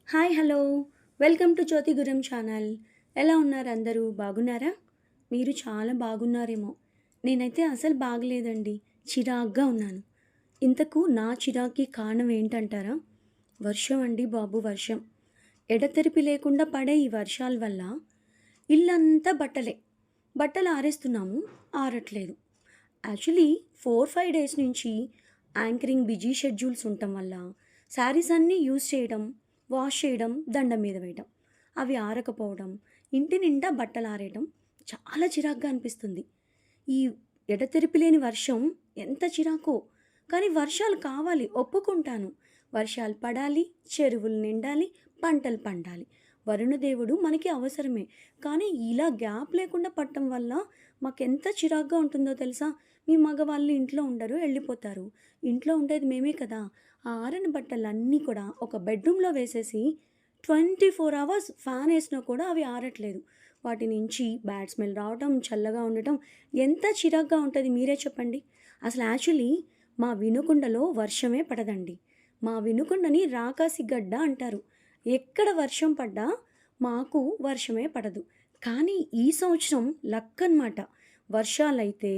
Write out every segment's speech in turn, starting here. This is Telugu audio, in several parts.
Hi hello welcome to Jyothi Guram channel. ఎలా ఉన్నారు అందరూ? బాగున్నారా? మీరు చాలా బాగున్నారేమో. నేనైతే అసలు బాగలేదండి. చిరాగ్గా ఉన్నాను. ఇంతకు నా చిరాక్కి కారణం ఏంటంటారా? వర్షం అండి బాబు, వర్షం. ఎడతెరిపి లేకుండా పడే ఈ వర్షాల వల్ల ఇల్లంతా బట్టలే. బట్టలు ఆరేస్తున్నాము, ఆరట్లేదు. యాక్చువల్లీ 4-5 డేస్ నుంచి యాంకరింగ్ బిజీ షెడ్యూల్స్ ఉండటం వల్ల శారీస్ అన్నీ యూజ్ చేయడం, వాష్ చేయడం, దండం మీద వేయడం, అవి ఆరకపోవడం, ఇంటి నిండా బట్టలు ఆరేయడం చాలా చిరాగ్గా అనిపిస్తుంది. ఈ ఎడతెరిపి లేని వర్షం ఎంత చిరాకో. కానీ వర్షాలు కావాలి, ఒప్పుకుంటాను. వర్షాలు పడాలి, చెరువులు నిండాలి, పంటలు పండాలి. వరుణదేవుడు మనకి అవసరమే. కానీ ఇలా గ్యాప్ లేకుండా పడటం వల్ల మాకెంత చిరాగ్గా ఉంటుందో తెలుసా? మీ మగవాళ్ళు ఇంట్లో ఉండరు, వెళ్ళిపోతారు. ఇంట్లో ఉండేది మేమే కదా! ఆ ఆరని బట్టలన్నీ కూడా ఒక బెడ్రూమ్‌లో వేసేసి 24 అవర్స్ ఫ్యాన్ ఏసినా కూడా అవి ఆరట్లేదు. వాటి నుంచి బ్యాడ్ స్మెల్ రావటం, చల్లగా ఉండటం ఎంత చిరాగ్గా ఉంటది మీరే చెప్పండి. అసలు యాక్చువల్లీ మా వినుకొండలో వర్షమే పడదండి. మా వినుకొండని రాకాసి గడ్డ అంటారు. ఎక్కడ వర్షం పడ్డా మాకు వర్షమే పడదు. కానీ ఈ సంవత్సరం లక్ అనమాట. వర్షాలైతే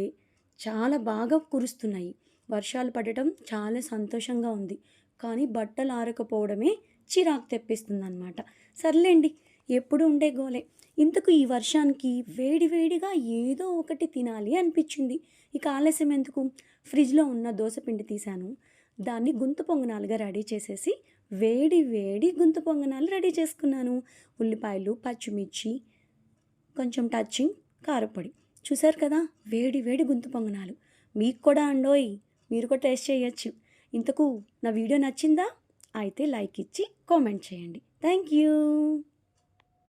చాలా బాగా కురుస్తున్నాయి. వర్షాలు పడటం చాలా సంతోషంగా ఉంది. కానీ బట్టలు ఆరకపోవడమే చిరాకు తెప్పిస్తుందనమాట. సర్లేండి, ఎప్పుడు ఉండే గోలే. ఇంతకు ఈ వర్షానికి వేడి వేడిగా ఏదో ఒకటి తినాలి అనిపించింది. ఇక ఆలస్యం ఎందుకు? ఫ్రిడ్జ్‌లో ఉన్న దోసపిండి తీశాను. దాన్ని గుంత పొంగనాలుగా రెడీ చేసేసి వేడి వేడి గుంత పొంగనాలు రెడీ చేసుకున్నాను. ఉల్లిపాయలు, పచ్చిమిర్చి, కొంచెం టచింగ్ కారపొడి. చూసారు కదా! వేడి వేడి గుంత పొంగనాలు. మీకు కూడా అండోయ్! మీరు కూడా టేస్ట్ చేయొచ్చు. ఇంతకు నా వీడియో నచ్చిందా? అయితే లైక్ ఇచ్చి కామెంట్ చేయండి. Thank you.